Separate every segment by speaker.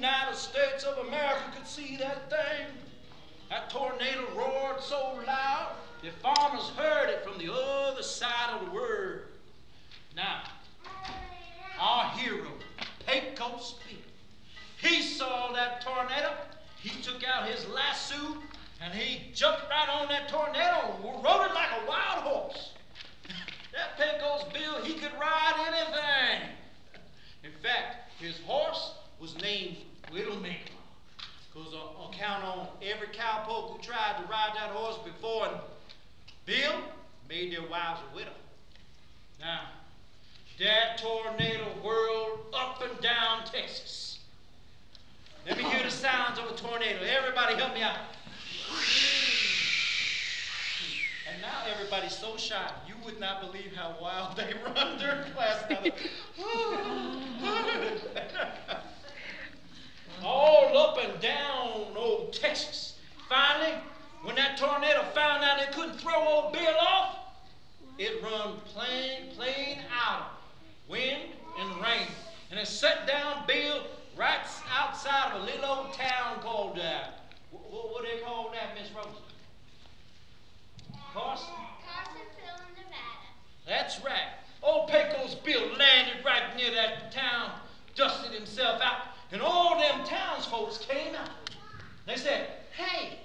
Speaker 1: United States of America could see that thing. That tornado roared so loud, the farmers heard it from the other side of the world. Now, our hero, Pecos Bill, he saw that tornado. He took out his lasso and he jumped right on that tornado and rode it like a wild horse. That Pecos Bill, he could ride anything. In fact, his horse was named Widowmaker, because on account on every cowpoke who tried to ride that horse before him, Bill made their wives a widow. Now, that tornado whirled up and down Texas. Let me hear the sounds of a tornado. Everybody help me out. And now everybody's so shy, you would not believe how wild they run during class. All up and down old Texas. Finally, when that tornado found out it couldn't throw old Bill off, it run plain out, wind and rain. And it set down Bill right outside of a little old town called, what do they call that, Miss Rose?
Speaker 2: Carsonville, Nevada.
Speaker 1: That's right. Old Pecos Bill landed right near that town, dusted himself out, and all them townsfolk came out. They said, hey.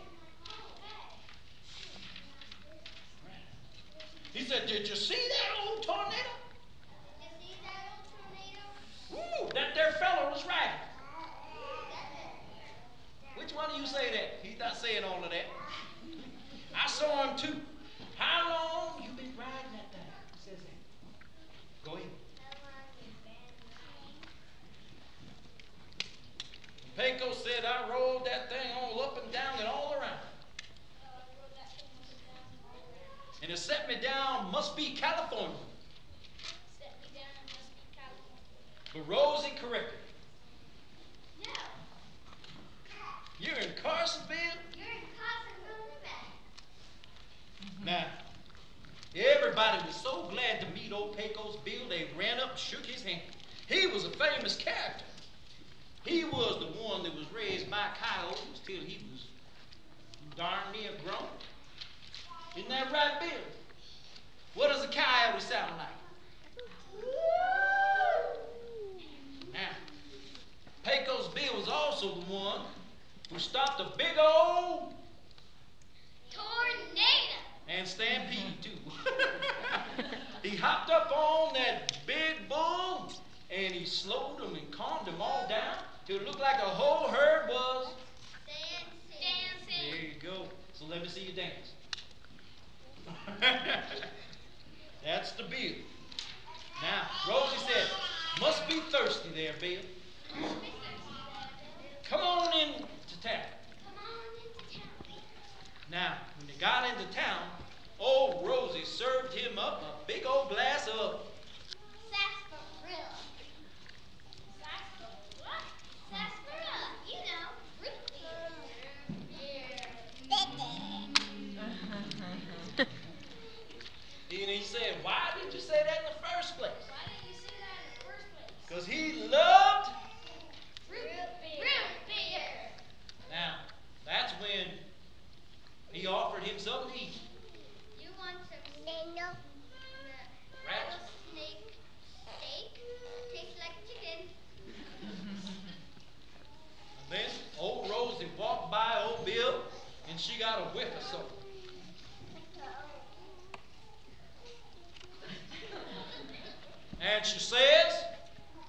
Speaker 1: He said, did you see that old tornado?
Speaker 2: Did you see that old tornado?
Speaker 1: Ooh, that there fellow was right. Which one of you say that? He's not saying all of that. I saw him too. How long you been riding that thing? He says that. Go ahead. Pecos said I rolled that thing all up and down and all around. And it set me down, must be California.
Speaker 2: Set me down, must be California.
Speaker 1: But Rosie corrected.
Speaker 2: No.
Speaker 1: You're in Carsonville?
Speaker 2: You're in Carsonville, Nevada.
Speaker 1: Now, everybody was so glad to meet old Pecos Bill, they ran up and shook his hand. He was a famous character. He was the one that was raised by coyotes till he was darn near grown. Isn't that right, Bill? What does a coyote sound like? Now, Pecos Bill was also the one who stopped a big old
Speaker 2: Tornado.
Speaker 1: and stampede too. He hopped up on that big bull and he slowed them and calmed them all down till it looked like the whole herd was
Speaker 2: Dancing.
Speaker 1: There you go. So let me see you dance. That's the Bill. Now, Rosie said, must be thirsty there, Bill. Come on into town. Now, when they got into town, old Rosie served him up a big old glass of
Speaker 2: Sarsaparilla. Sarsaparilla. You know, root beer.
Speaker 1: And he said, why did you say that in the first place?
Speaker 2: Why didn't you say that in the first place?
Speaker 1: Because he loved.
Speaker 2: Root beer.
Speaker 1: Now, that's when he offered him something to eat.
Speaker 2: You want some rattlesnake steak? Tastes like chicken.
Speaker 1: And then old Rosie walked by old Bill and she got a whiff of something. And she says,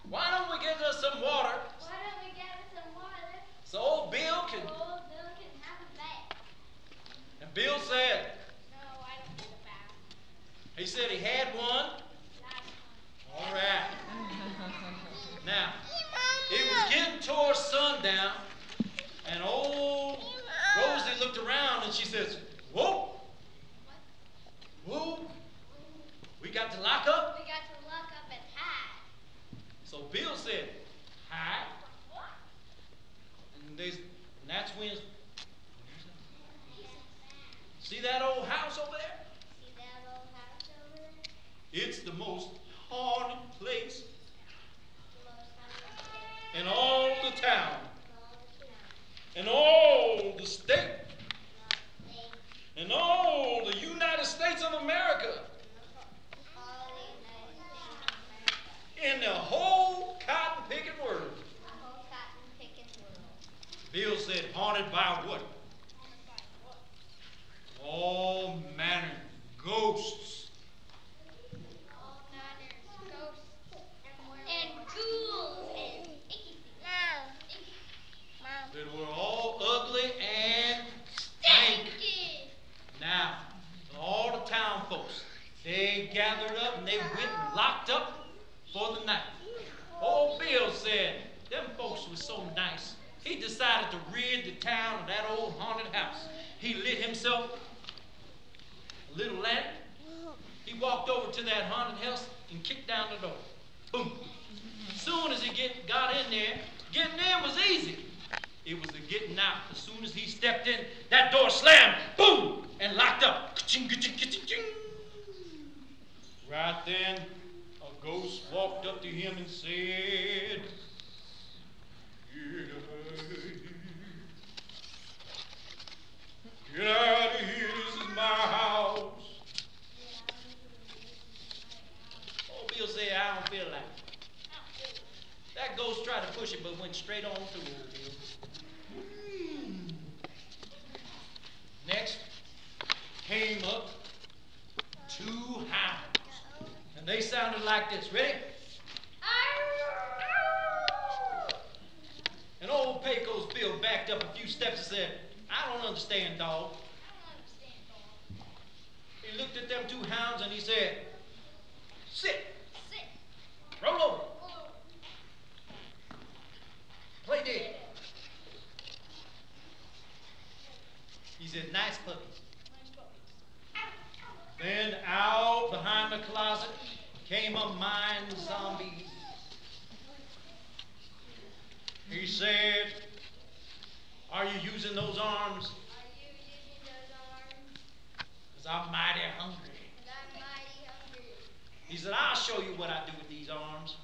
Speaker 1: why don't we get us some water
Speaker 2: Why don't we get us some water
Speaker 1: so old Bill can...
Speaker 2: so old Bill can have a bath?
Speaker 1: And Bill said,
Speaker 2: No, I don't need a bath.
Speaker 1: he said he had one.
Speaker 2: Last
Speaker 1: All right. Now, it was getting towards sundown, and old Rosie looked around and she says, whoa, whoa, we got to lock up?
Speaker 2: We got to lock up and hide.
Speaker 1: So Bill said, hi.
Speaker 2: What?
Speaker 1: And that's when, see that old house over there?
Speaker 2: See that old house over there?
Speaker 1: It's the most haunted place
Speaker 2: The most haunted place
Speaker 1: in all the town. in all the state, in all the United States of America, in the whole cotton-picking world. Bill said, haunted by what? All manner of ghosts.
Speaker 2: All manner of ghosts. And ghouls. And
Speaker 1: That were all ugly and stanky. Now, all the town folks, they gathered up and they went and locked up for the night. Old Bill said, them folks were so nice. He decided to rid the town of that old haunted house. He lit himself a little lamp. He walked over to that haunted house and kicked down the door. Boom. As soon as he got in there, getting in was easy. It was the getting out. As soon as he stepped in, that door slammed, boom, and locked up. Ka-ching, ka-ching, ka-ching, ching. Right then, a ghost walked up to him and said, get out of here, this is my house. Old Bill said, I don't feel like it. That ghost tried to push it, but went straight on through Old Bill. Next came up two hounds, and they sounded like this. Ready? And old Pecos Bill backed up a few steps and said, I don't understand, dog. He looked at them two hounds and he said, sit. Roll over. Play dead. He said, nice puppies. Then out behind the closet came a mind zombie. He said, are you using those arms? Because I'm mighty hungry. He said, I'll show you what I do with these arms.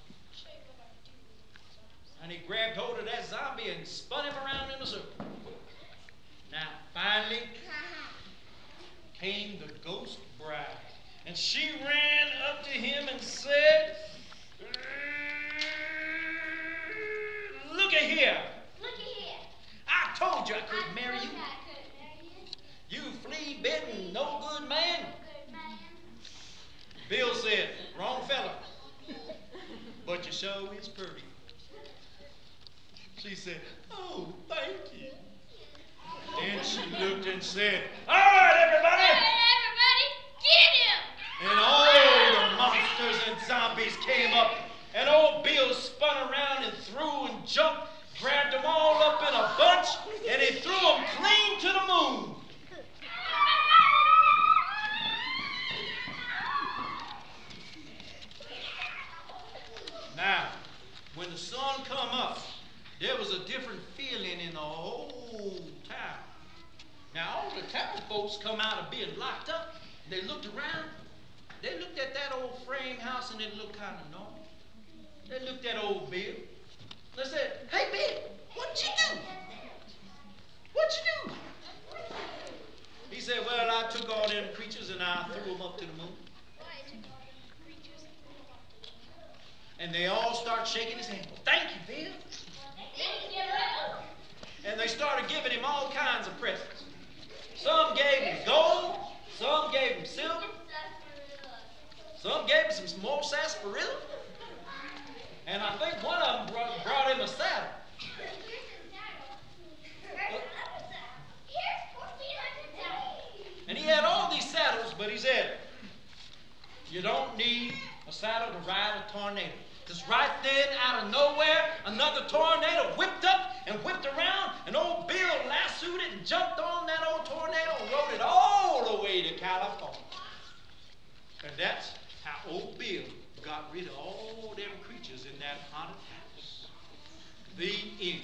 Speaker 1: And he grabbed hold of that zombie and spun him around in a circle. Now, finally, came the ghost bride. And she ran up to him and said, look at here. I told you I couldn't marry you. You flea-bitten, no good man. Bill said, wrong fella. But you sure is pretty. She said, oh, thank you. Then she looked and said, all right, everybody.
Speaker 2: Get him.
Speaker 1: And all the monsters and zombies came up, and old Bill spun around and threw and jumped, grabbed them all up in a bunch, and he threw them clean to the moon. Now, when the sun come up, there was a different feeling in the whole town. Now, all the town folks come out of being locked up. They looked around. They looked at that old frame house, and it looked kind of normal. They looked at old Bill. They said, hey, Bill, what'd you do? What'd you do? He said, well, I took all them creatures and I threw them up to the moon. And they all start shaking his hand. Well, thank you, Bill. And they started giving him all kinds of presents. Some gave him gold, some gave him silver, some gave him some more sarsaparilla, and I think one of them brought him a saddle. And he had all these saddles, but he said, you don't need a saddle to ride a tornado. Because right then, out of nowhere, another tornado whipped up and whipped around, and old Bill lassoed it and jumped on that old tornado and rode it all the way to California. And that's how old Bill got rid of all them creatures in that haunted house. The end.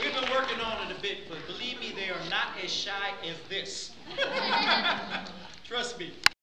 Speaker 1: We've been working on it a bit, but believe me, they are not as shy as this. Trust me.